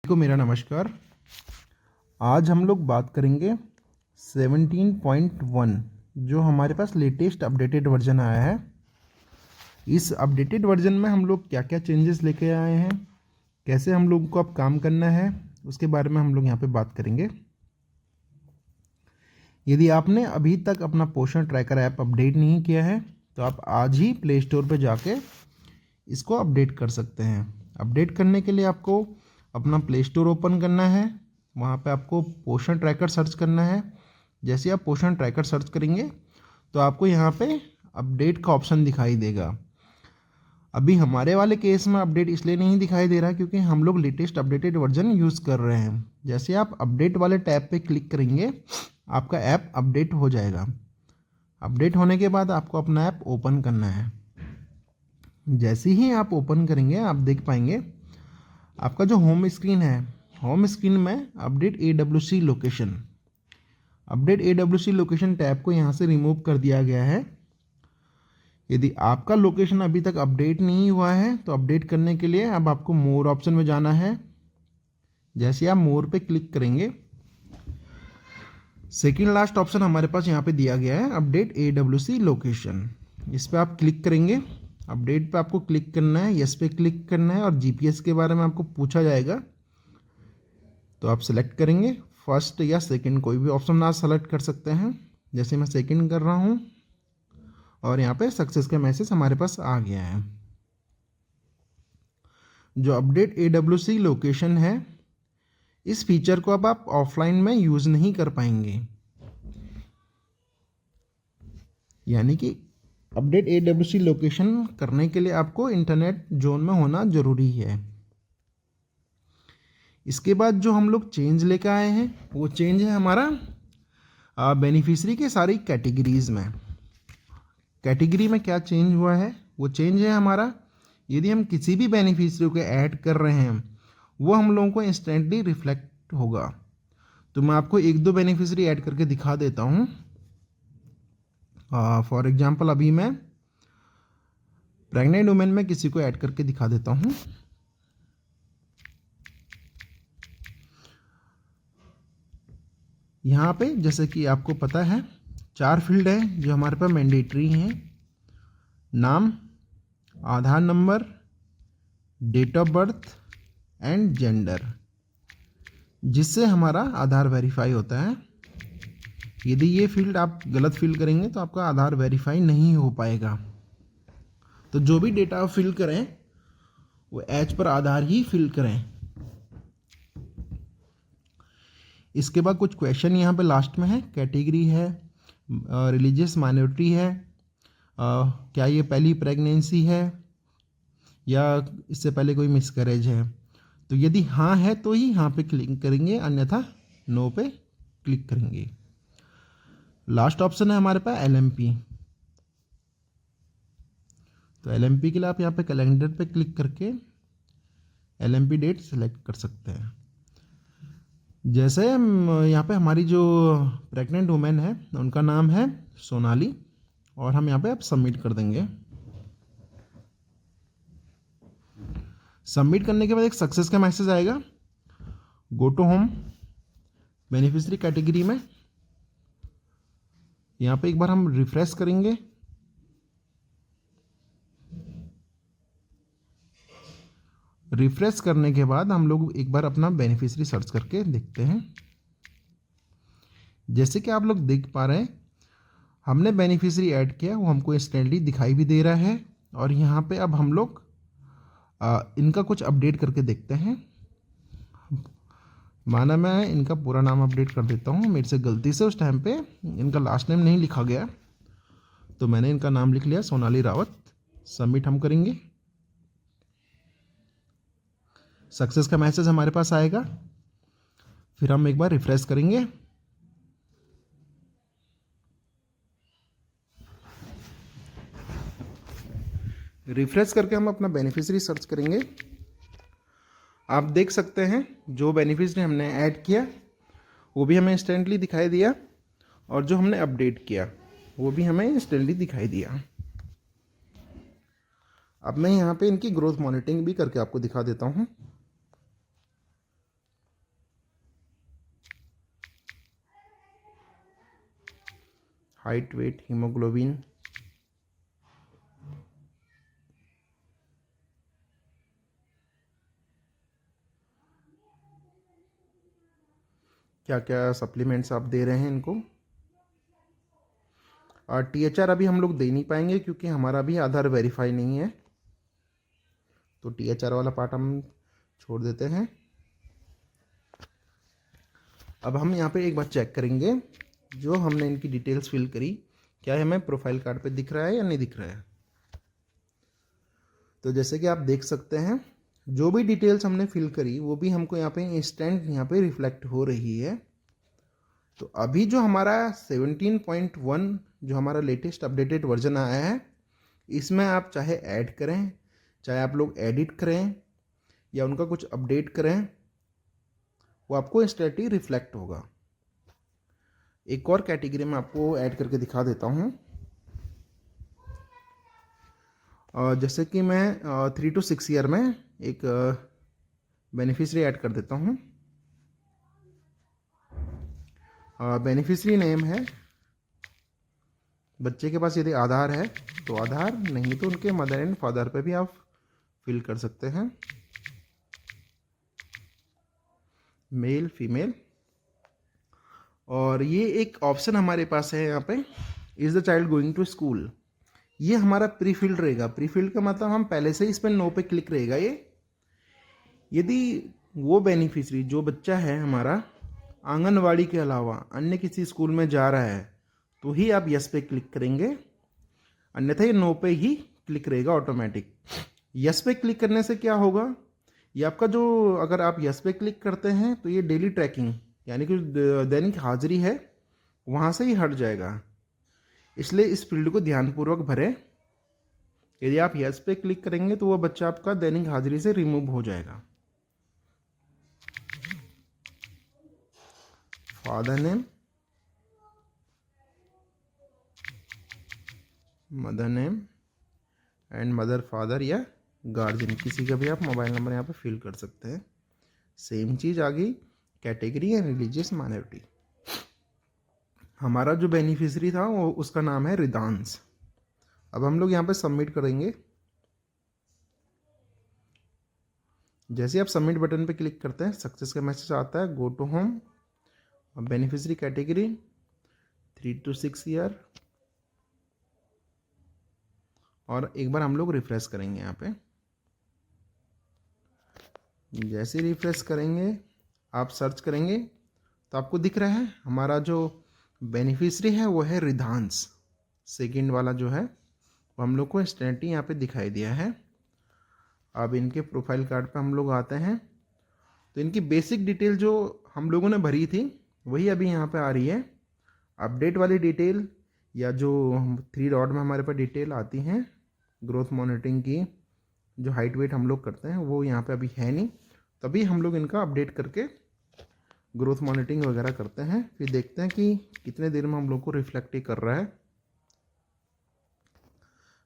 को मेरा नमस्कार। आज हम लोग बात करेंगे 17.1 जो हमारे पास लेटेस्ट अपडेटेड वर्जन आया है। इस अपडेटेड वर्जन में हम लोग क्या क्या चेंजेस लेके आए हैं, कैसे हम लोग को अब काम करना है, उसके बारे में हम लोग यहाँ पे बात करेंगे। यदि आपने अभी तक अपना पोषण ट्रैकर ऐप अपडेट नहीं किया है तो आप आज ही प्ले स्टोर पर जाके इसको अपडेट कर सकते हैं। अपडेट करने के लिए आपको अपना प्ले स्टोर ओपन करना है, वहाँ पे आपको पोषण ट्रैकर सर्च करना है। जैसे आप पोषण ट्रैकर सर्च करेंगे तो आपको यहाँ पे अपडेट का ऑप्शन दिखाई देगा। अभी हमारे वाले केस में अपडेट इसलिए नहीं दिखाई दे रहा क्योंकि हम लोग लेटेस्ट अपडेटेड वर्जन यूज़ कर रहे हैं। जैसे आप अपडेट वाले टैब पे क्लिक करेंगे आपका ऐप अपडेट हो जाएगा। अपडेट होने के बाद आपको अपना ऐप ओपन करना है। जैसे ही आप ओपन करेंगे आप देख पाएंगे आपका जो होम स्क्रीन है, होम स्क्रीन में अपडेट AWC लोकेशन टैब को यहाँ से रिमूव कर दिया गया है। यदि आपका लोकेशन अभी तक अपडेट नहीं हुआ है तो अपडेट करने के लिए अब आपको मोर ऑप्शन में जाना है। जैसे आप मोर पे क्लिक करेंगे, सेकेंड लास्ट ऑप्शन हमारे पास यहाँ पे दिया गया है अपडेट AWC लोकेशन। इस पर आप क्लिक करेंगे, अपडेट पे आपको क्लिक करना है, यस पे क्लिक करना है और GPS के बारे में आपको पूछा जाएगा तो आप सेलेक्ट करेंगे। फर्स्ट या सेकंड कोई भी ऑप्शन आप सेलेक्ट कर सकते हैं। जैसे मैं सेकंड कर रहा हूँ और यहाँ पे सक्सेस का मैसेज हमारे पास आ गया है। जो अपडेट AWC लोकेशन है, इस फीचर को अब आप ऑफलाइन में यूज़ नहीं कर पाएंगे, यानी कि अपडेट AWC लोकेशन करने के लिए आपको इंटरनेट जोन में होना ज़रूरी है। इसके बाद जो हम लोग चेंज लेकर आए हैं वो चेंज है हमारा बेनिफिशरी के सारी कैटेगरीज़ में। कैटेगरी में क्या चेंज हुआ है, वो चेंज है हमारा यदि हम किसी भी बेनिफिशरी को ऐड कर रहे हैं वो हम लोगों को इंस्टेंटली रिफ्लेक्ट होगा। तो मैं आपको एक दो बेनिफिशरी ऐड करके दिखा देता हूँ। फॉर एग्जाम्पल अभी मैं प्रेग्नेंट वुमेन में किसी को ऐड करके दिखा देता हूँ। यहाँ पे जैसे कि आपको पता है 4 फील्ड है जो हमारे पास मैंडेटरी हैं: नाम, Aadhaar number, date of birth and gender, जिससे हमारा आधार वेरीफाई होता है। यदि ये फील्ड आप गलत फिल करेंगे तो आपका आधार वेरीफाई नहीं हो पाएगा। तो जो भी डेटा आप फिल करें वो एज पर आधार ही फिल करें। इसके बाद कुछ क्वेश्चन यहाँ पे लास्ट में है। कैटेगरी है, रिलीजियस माइनॉरिटी है, क्या ये पहली प्रेगनेंसी है या इससे पहले कोई मिसकैरेज है। तो यदि हाँ है तो ही हाँ पे क्लिक करेंगे, अन्यथा नो पे क्लिक करेंगे। लास्ट ऑप्शन है हमारे पास LMP। तो LMP के लिए आप यहाँ पे कैलेंडर पे क्लिक करके LMP डेट सेलेक्ट कर सकते हैं। जैसे यहाँ पे हमारी जो प्रेग्नेंट वुमेन है उनका नाम है सोनाली और हम यहाँ पे अब सबमिट कर देंगे। सबमिट करने के बाद एक सक्सेस का मैसेज आएगा। Go to home beneficiary category में यहाँ पे एक बार हम रिफ्रेश करेंगे। रिफ्रेश करने के बाद हम लोग एक बार अपना बेनिफिशरी सर्च करके देखते हैं। जैसे कि आप लोग देख पा रहे हैं हमने बेनिफिशरी ऐड किया, वो हमको इंस्टेंटली दिखाई भी दे रहा है। और यहाँ पे अब हम लोग इनका कुछ अपडेट करके देखते हैं। माना मैं इनका पूरा नाम अपडेट कर देता हूँ, मेरे से गलती से उस टाइम पे इनका लास्ट नेम नहीं लिखा गया तो मैंने इनका नाम लिख लिया सोनाली रावत। सबमिट हम करेंगे। सक्सेस का मैसेज हमारे पास आएगा। फिर हम एक बार रिफ्रेश करेंगे। रिफ्रेश करके हम अपना बेनिफिशरी सर्च करेंगे। आप देख सकते हैं जो बेनिफिशरी हमने ऐड किया वो भी हमें इंस्टेंटली दिखाई दिया और जो हमने अपडेट किया वो भी हमें इंस्टेंटली दिखाई दिया। अब मैं यहाँ पे इनकी ग्रोथ मॉनिटरिंग भी करके आपको दिखा देता हूँ। हाइट, वेट, हीमोग्लोबिन, क्या क्या सप्लीमेंट्स आप दे रहे हैं इनको। और THR अभी हम लोग दे नहीं पाएंगे क्योंकि हमारा भी आधार वेरीफाई नहीं है, तो THR वाला पार्ट हम छोड़ देते हैं। अब हम यहाँ पे एक बार चेक करेंगे जो हमने इनकी डिटेल्स फिल करी, क्या हमें प्रोफाइल कार्ड पे दिख रहा है या नहीं दिख रहा है। तो जैसे कि आप देख सकते हैं जो भी डिटेल्स हमने फिल करी वो भी हमको यहाँ पे इंस्टेंट यहाँ पे रिफ्लेक्ट हो रही है। तो अभी जो हमारा 17.1 जो हमारा लेटेस्ट अपडेटेड वर्जन आया है, इसमें आप चाहे ऐड करें, चाहे आप लोग एडिट करें या उनका कुछ अपडेट करें, वो आपको इंस्टेंटली रिफ्लेक्ट होगा। एक और कैटेगरी में आपको ऐड करके दिखा देता हूँ। जैसे कि मैं 3 to 6 ईयर में एक बेनिफिशरी ऐड कर देता हूँ। बेनिफिशरी नेम है, बच्चे के पास यदि आधार है तो आधार, नहीं तो उनके मदर एंड फादर पे भी आप फिल कर सकते हैं, मेल फीमेल। और ये एक ऑप्शन हमारे पास है यहाँ पे, is the child going to school. ये हमारा प्री फिल्ड रहेगा। प्री फिल्ड का मतलब हम पहले से ही इस पर नो पे क्लिक रहेगा ये। यदि वो बेनिफिशरी जो बच्चा है हमारा आंगनवाड़ी के अलावा अन्य किसी स्कूल में जा रहा है तो ही आप यस पे क्लिक करेंगे, अन्यथा ये नो पे ही क्लिक रहेगा ऑटोमेटिक। यस पे क्लिक करने से क्या होगा, ये आपका जो, अगर आप यस पे क्लिक करते हैं तो ये डेली ट्रैकिंग यानी कि दैनिक हाजिरी है वहाँ से ही हट जाएगा। इसलिए इस फील्ड को ध्यानपूर्वक भरें। यदि आप यस पे क्लिक करेंगे तो वो बच्चा आपका दैनिक हाजिरी से रिमूव हो जाएगा। Father name, mother name and mother father या गार्जियन, किसी का भी आप मोबाइल नंबर यहाँ पे फिल कर सकते हैं। सेम चीज़ आ गई कैटेगरी एंड रिलीजियस माइनॉरिटी। हमारा जो बेनिफिशरी था वो उसका नाम है रिदांश। अब हम लोग यहाँ पे सबमिट करेंगे। जैसे आप सबमिट बटन पे क्लिक करते हैं सक्सेस का मैसेज आता है, go to home, beneficiary category 3 to 6 year, और एक बार हम लोग रिफ्रेश करेंगे यहाँ पे। जैसे रिफ्रेश करेंगे आप सर्च करेंगे तो आपको दिख रहा है हमारा जो बेनिफिशरी है वो है रिदांश। सेकंड वाला जो है वो हम लोग को इंस्टेंटली यहाँ पे दिखाई दिया है। अब इनके प्रोफाइल कार्ड पे हम लोग आते हैं तो इनकी बेसिक डिटेल जो हम लोगों ने भरी थी वही अभी यहाँ पे आ रही है। अपडेट वाली डिटेल या जो 3 डॉट में हमारे पास डिटेल आती हैं ग्रोथ मॉनिटरिंग की, जो हाइट वेट हम लोग करते हैं वो यहाँ पे अभी है नहीं, तभी हम लोग इनका अपडेट करके ग्रोथ मॉनिटरिंग वगैरह करते हैं। फिर देखते हैं कि कितने देर में हम लोग को रिफ्लेक्ट कर रहा है।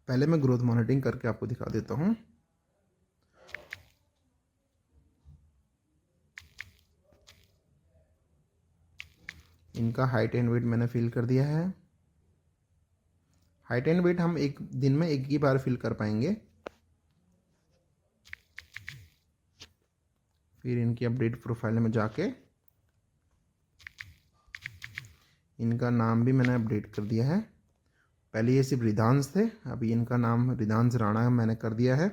पहले मैं ग्रोथ मॉनिटरिंग करके आपको दिखा देता हूँ। इनका हाइट एंड वेट मैंने फिल कर दिया है। हाइट एंड वेट हम एक दिन में एक ही बार फिल कर पाएंगे। फिर इनकी अपडेट प्रोफाइल में जाके इनका नाम भी मैंने अपडेट कर दिया है। पहले ये सिर्फ रिदांश थे, अभी इनका नाम रिदांश राणा मैंने कर दिया है।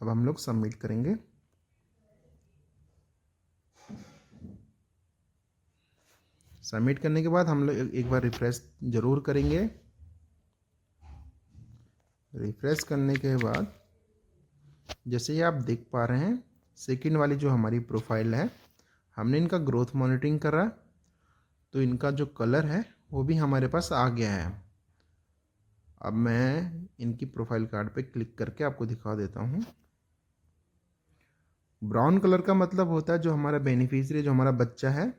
अब हम लोग सबमिट करेंगे। सबमिट करने के बाद हम लोग एक बार रिफ्रेश ज़रूर करेंगे। रिफ्रेश करने के बाद जैसे ये आप देख पा रहे हैं सेकंड वाली जो हमारी प्रोफाइल है हमने इनका ग्रोथ मॉनिटरिंग करा तो इनका जो कलर है वो भी हमारे पास आ गया है। अब मैं इनकी प्रोफाइल कार्ड पे क्लिक करके आपको दिखा देता हूँ। ब्राउन कलर का मतलब होता है जो हमारा बेनिफिशियरी, जो हमारा बच्चा है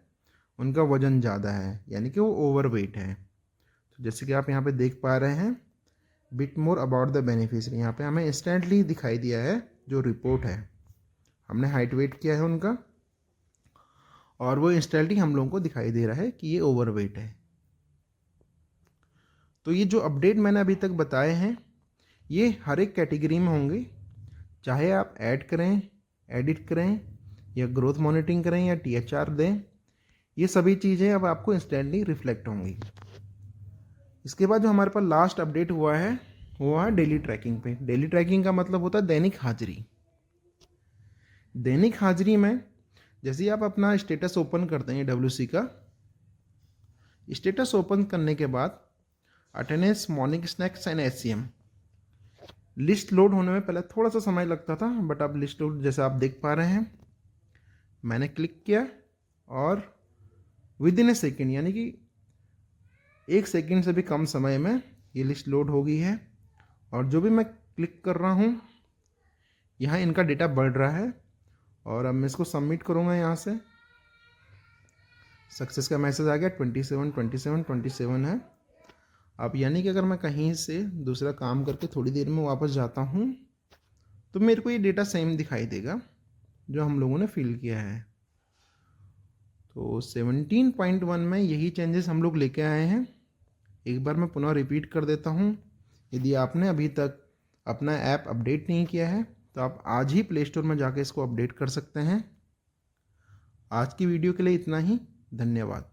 उनका वज़न ज़्यादा है, यानी कि वो ओवर वेट है। तो जैसे कि आप यहाँ पे देख पा रहे हैं bit more about the beneficiary, यहाँ पे हमें इंस्टेंटली दिखाई दिया है जो रिपोर्ट है। हमने हाइट वेट किया है उनका और वो इंस्टेंटली हम लोगों को दिखाई दे रहा है कि ये ओवर वेट है। तो ये जो अपडेट मैंने अभी तक बताए हैं ये हर एक कैटेगरी में होंगे, चाहे आप ऐड करें, एडिट करें या ग्रोथ मॉनिटरिंग करें या THR दें, ये सभी चीज़ें अब आपको इंस्टेंटली रिफ्लेक्ट होंगी। इसके बाद जो हमारे पास लास्ट अपडेट हुआ है वो हुआ है डेली ट्रैकिंग पे। डेली ट्रैकिंग का मतलब होता है दैनिक हाजिरी। दैनिक हाजिरी में जैसे ही आप अपना स्टेटस ओपन करते हैं WC का, स्टेटस ओपन करने के बाद attendance, morning snacks and SCM list load होने में पहले थोड़ा सा समय लगता था, बट अब लिस्ट लोड जैसे आप देख पा रहे हैं, मैंने क्लिक किया और विद इन ए सेकेंड यानी कि 1 सेकेंड से भी कम समय में ये लिस्ट लोड हो गई है। और जो भी मैं क्लिक कर रहा हूँ यहाँ इनका डेटा बढ़ रहा है और अब मैं इसको सबमिट करूँगा। यहाँ से सक्सेस का मैसेज आ गया, 27 है। अब यानी कि अगर मैं कहीं से दूसरा काम करके थोड़ी देर में वापस जाता हूँ तो मेरे को ये डेटा सेम दिखाई देगा जो हम लोगों ने फिल किया है। तो 17.1 में यही चेंजेस हम लोग लेके आए हैं। एक बार मैं पुनः रिपीट कर देता हूँ, यदि आपने अभी तक अपना ऐप अपडेट नहीं किया है तो आप आज ही प्ले स्टोर में जाके इसको अपडेट कर सकते हैं। आज की वीडियो के लिए इतना ही, धन्यवाद।